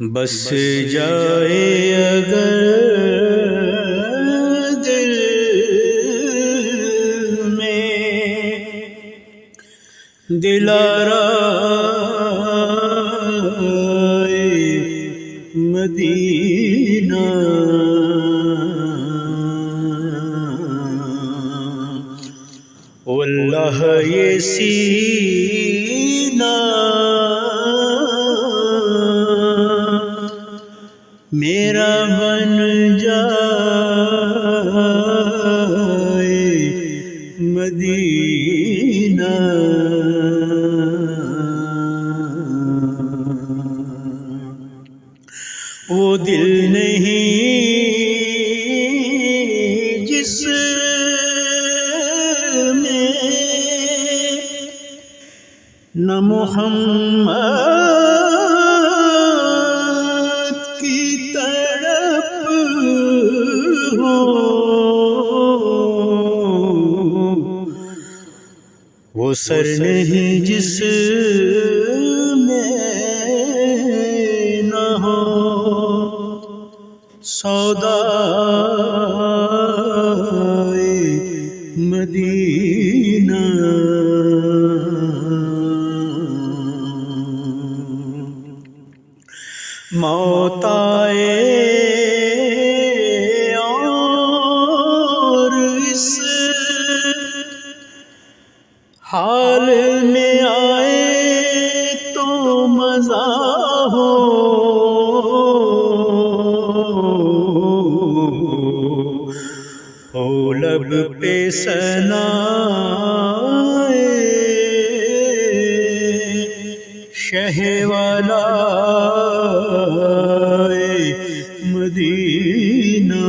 بس جائے اگر دل میں دلارائے مدینہ، واللہ یہ سینہ میرا بن جائے مدینہ۔ وہ دل نہیں جس میں نہ محمد کی تڑپ ہو، وہ سر نہیں جس میں نہ ہو سودائے مدینہ۔ موت آئے اور اس حال میں آئے تو مزہ ہو، لب پہ ثنائے شہ والا مدینہ۔